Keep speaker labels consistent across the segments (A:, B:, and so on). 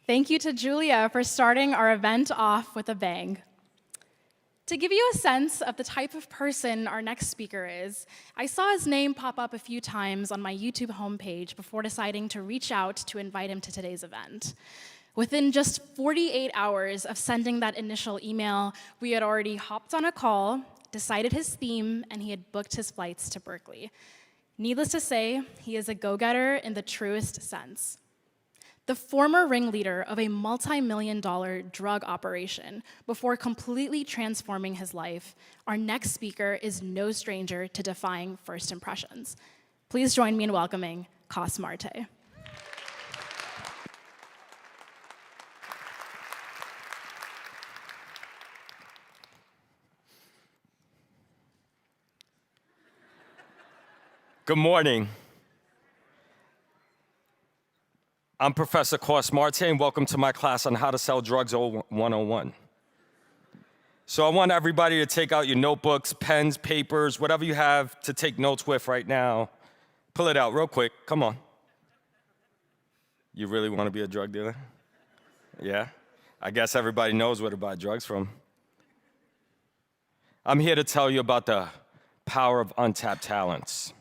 A: Thank you to Julia for starting our event off with a bang. To give you a sense of the type of person our next speaker is, I saw his name pop up a few times on my YouTube homepage before deciding to reach out to invite him to today's event. Within just 48 hours of sending that initial email, we had already hopped on a call, decided his theme, and he had booked his flights to Berkeley. Needless to say, he is a go-getter in the truest sense. The former ringleader of a multi-million-dollar drug operation before completely transforming his life, our next speaker is no stranger to defying first impressions. Please join me in welcoming Coss Marte.
B: Good morning. I'm Professor Coss Marte, and welcome to my class on how to sell drugs 101. So I want everybody to take out your notebooks, pens, papers, whatever you have to take notes with right now. Pull it out real quick. Come on. You really want to be a drug dealer? Yeah? I guess everybody knows where to buy drugs from. I'm here to tell you about the power of untapped talents.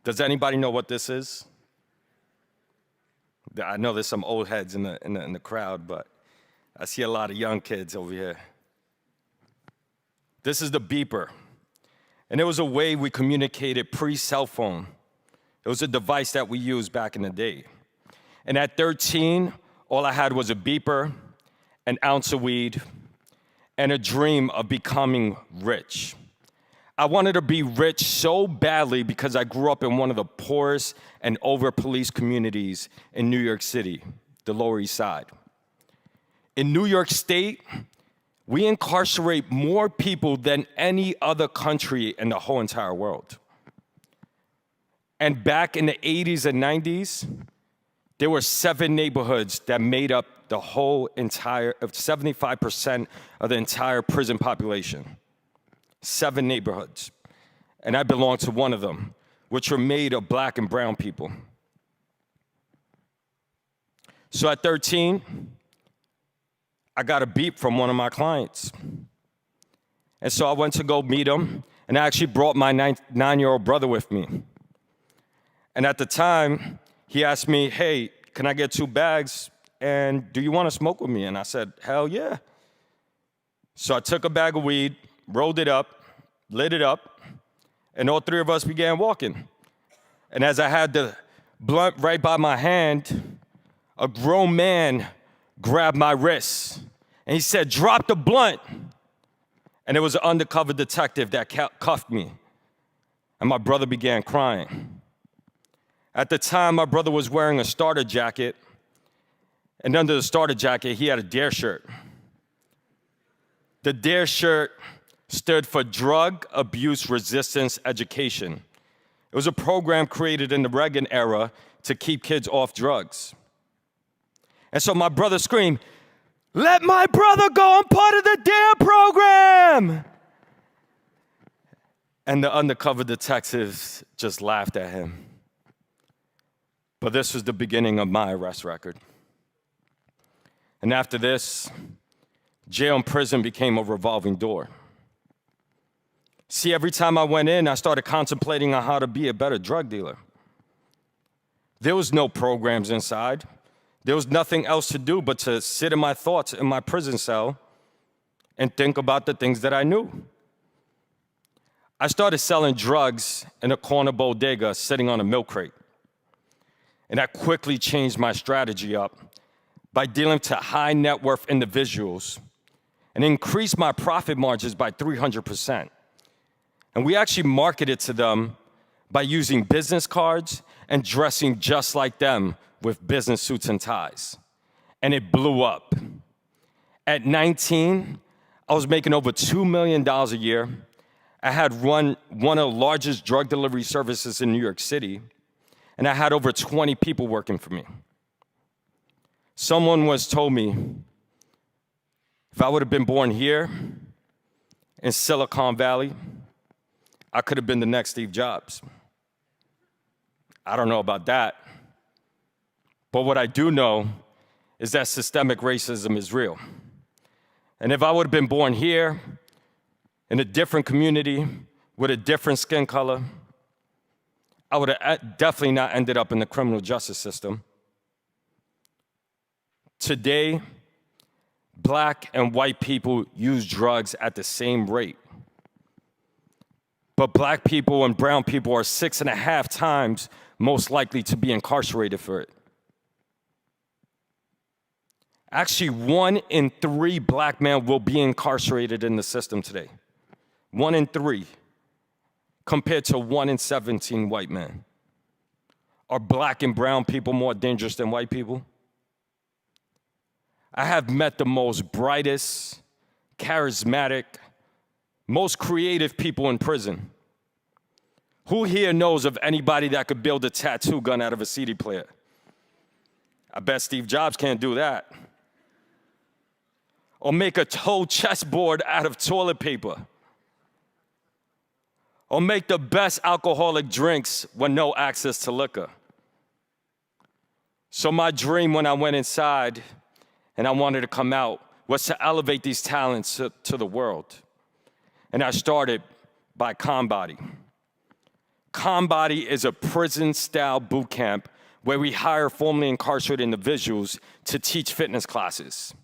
B: Does anybody know what this is? I know there's some old heads in the crowd, but I see a lot of young kids over here. This is the beeper. And it was a way we communicated pre-cell phone. It was a device that we used back in the day. And at 13, all I had was a beeper, an ounce of weed, and a dream of becoming rich. I wanted to be rich so badly because I grew up in one of the poorest and over-policed communities in New York City, the Lower East Side. In New York State, we incarcerate more people than any other country in the whole entire world. And back in the 80s and 90s, there were 7 neighborhoods that made up the whole entire, 75% of the entire prison population. 7 neighborhoods, and I belonged to one of them, which were made of black and brown people. So at 13, I got a beep from one of my clients. And so I went to go meet him, and I actually brought my 9-year-old brother with me. And at the time, he asked me, hey, can I get 2 bags, and do you want to smoke with me? And I said, hell yeah. So I took a bag of weed, rolled it up, lit it up, and all 3 of us began walking. And as I had the blunt right by my hand, a grown man grabbed my wrist, and he said, drop the blunt. And it was an undercover detective that cuffed me, and my brother began crying. At the time, my brother was wearing a starter jacket, and under the starter jacket, he had a DARE shirt. The DARE shirt stood for Drug Abuse Resistance Education. It was a program created in the Reagan era to keep kids off drugs. And so my brother screamed, let my brother go, I'm part of the DARE program! And the undercover detectives just laughed at him. But this was the beginning of my arrest record. And after this, jail and prison became a revolving door. See, every time I went in, I started contemplating on how to be a better drug dealer. There was no programs inside. There was nothing else to do but to sit in my thoughts in my prison cell and think about the things that I knew. I started selling drugs in a corner bodega sitting on a milk crate. And I quickly changed my strategy up by dealing to high net worth individuals and increased my profit margins by 300%. And we actually marketed to them by using business cards and dressing just like them with business suits and ties. And it blew up. At 19, I was making over $2 million a year. I had run one of the largest drug delivery services in New York City, and I had over 20 people working for me. Someone once told me, if I would have been born here in Silicon Valley, I could have been the next Steve Jobs. I don't know about that, But what I do know is that systemic racism is real. And if I would have been born here, in a different community, with a different skin color, I would have definitely not ended up in the criminal justice system. Today, black and white people use drugs at the same rate. But black people and brown people are 6.5 times most likely to be incarcerated for it. Actually, 1 in 3 black men will be incarcerated in the system today. 1 in 3, compared to 1 in 17 white men. Are black and brown people more dangerous than white people? I have met the most brightest, charismatic, most creative people in prison. Who here knows of anybody that could build a tattoo gun out of a CD player? I bet Steve Jobs can't do that. Or make a whole chessboard out of toilet paper. Or make the best alcoholic drinks with no access to liquor. So my dream when I went inside and I wanted to come out was to elevate these talents to the world. And I started by CONBUD. CONBUD is a prison-style boot camp where we hire formerly incarcerated individuals to teach fitness classes.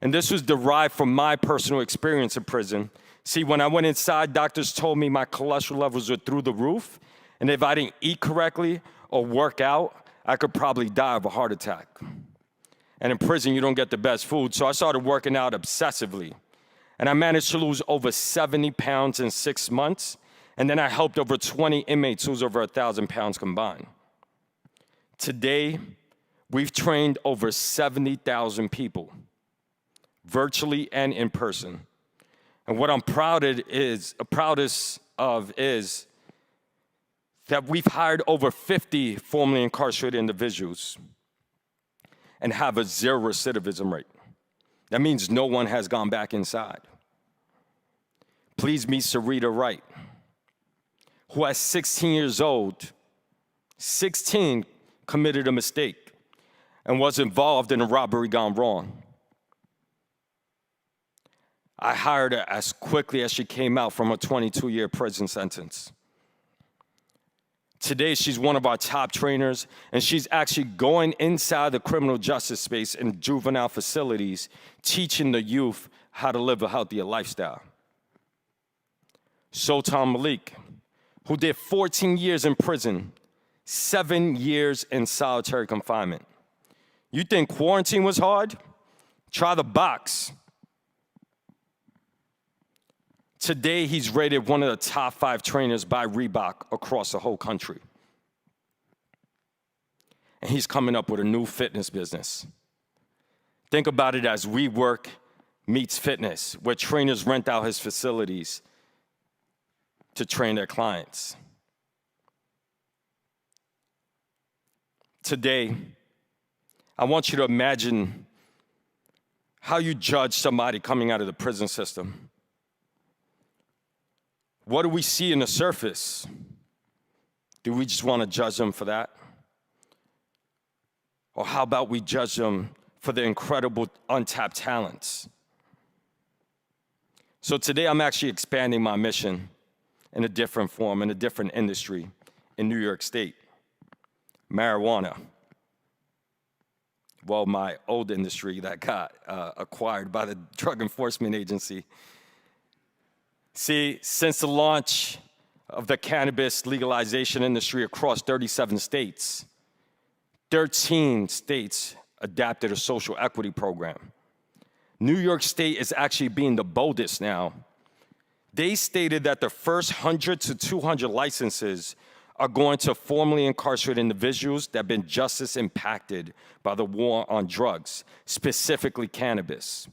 B: And this was derived from my personal experience in prison. See, when I went inside, doctors told me my cholesterol levels were through the roof, and if I didn't eat correctly or work out, I could probably die of a heart attack. And in prison, you don't get the best food, so I started working out obsessively. And I managed to lose over 70 pounds in 6 months, and then I helped over 20 inmates lose over 1,000 pounds combined. Today, we've trained over 70,000 people, virtually and in person. And what I'm proudest of is that we've hired over 50 formerly incarcerated individuals and have a 0 recidivism rate. That means no one has gone back inside. Please meet Sarita Wright, who at 16 years old, 16, committed a mistake and was involved in a robbery gone wrong. I hired her as quickly as she came out from a 22-year prison sentence. Today, she's one of our top trainers, and she's actually going inside the criminal justice space in juvenile facilities, teaching the youth how to live a healthier lifestyle. Sultan Malik, who did 14 years in prison, 7 years in solitary confinement. You think quarantine was hard? Try the box. Today, he's rated one of the top 5 trainers by Reebok across the whole country. And he's coming up with a new fitness business. Think about it as WeWork meets fitness, where trainers rent out his facilities to train their clients. Today, I want you to imagine how you judge somebody coming out of the prison system. What do we see in the surface? Do we just want to judge them for that? Or how about we judge them for their incredible untapped talents? So today I'm actually expanding my mission in a different form, in a different industry in New York State. Marijuana. Well, my old industry that got acquired by the Drug Enforcement Agency. See, since the launch of the cannabis legalization industry across 37 states, 13 states adopted a social equity program. New York State is actually being the boldest now. They stated that the first 100 to 200 licenses are going to formerly incarcerated individuals that have been justice impacted by the war on drugs, specifically cannabis.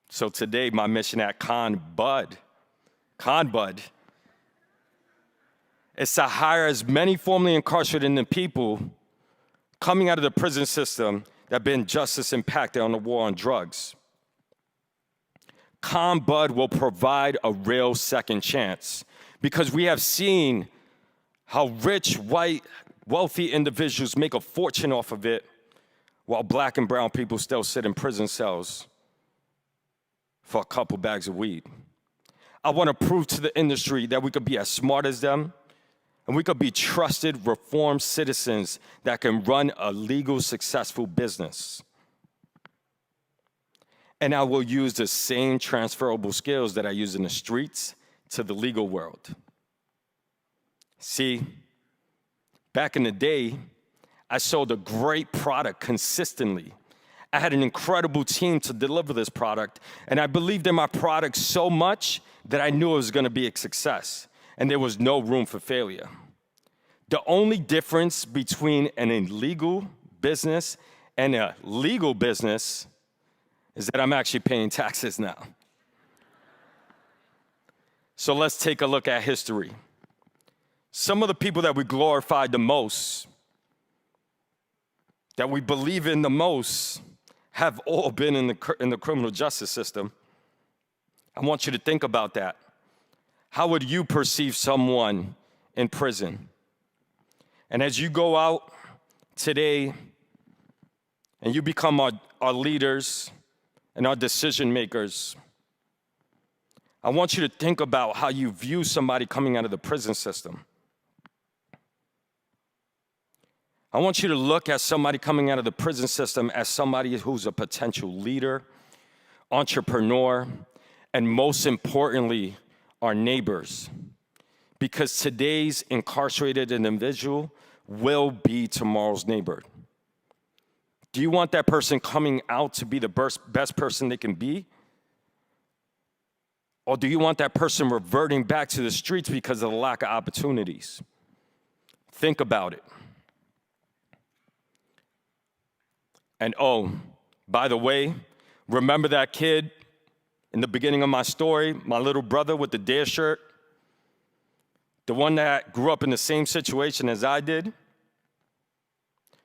B: So today, my mission at CONBUD is to hire as many formerly incarcerated people coming out of the prison system that have been justice impacted on the war on drugs. CONBUD will provide a real second chance because we have seen how rich, white, wealthy individuals make a fortune off of it, while black and brown people still sit in prison cells for a couple bags of weed. I want to prove to the industry that we could be as smart as them, and we could be trusted, reformed citizens that can run a legal, successful business. And I will use the same transferable skills that I use in the streets to the legal world. See, back in the day, I sold a great product consistently. I had an incredible team to deliver this product, and I believed in my product so much that I knew it was gonna be a success, and there was no room for failure. The only difference between an illegal business and a legal business is that I'm actually paying taxes now. So let's take a look at history. Some of the people that we glorified the most, that we believe in the most, have all been in the criminal justice system. I want you to think about that. How would you perceive someone in prison? And as you go out today and you become our leaders and our decision makers, I want you to think about how you view somebody coming out of the prison system. I want you to look at somebody coming out of the prison system as somebody who's a potential leader, entrepreneur, and most importantly, our neighbors. Because today's incarcerated individual will be tomorrow's neighbor. Do you want that person coming out to be the best person they can be? Or do you want that person reverting back to the streets because of the lack of opportunities? Think about it. And oh, by the way, remember that kid in the beginning of my story, my little brother with the Dare shirt? The one that grew up in the same situation as I did?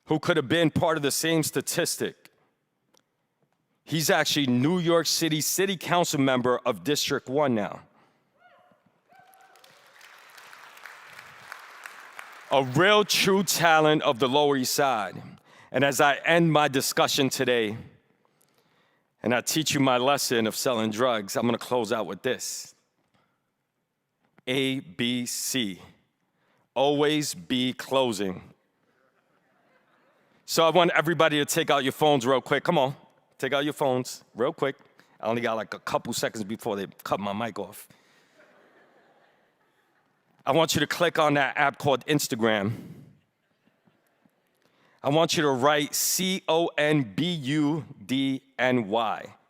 B: Who could have been part of the same statistic? He's actually New York City Council member of District 1 now. A real true talent of the Lower East Side. And as I end my discussion today, and I teach you my lesson of selling drugs, I'm gonna close out with this. ABC, always be closing. So I want everybody to take out your phones real quick. Come on, take out your phones real quick. I only got like a couple seconds before they cut my mic off. I want you to click on that app called Instagram. I want you to write CONBUDNY,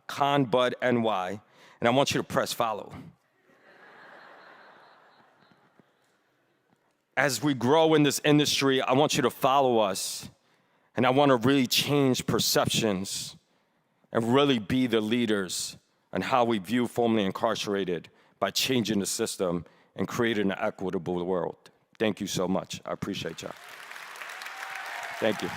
B: CONBUD NY, and I want you to press follow. As we grow in this industry, I want you to follow us, and I want to really change perceptions and really be the leaders on how we view formerly incarcerated by changing the system and creating an equitable world. Thank you so much. I appreciate y'all. Thank you.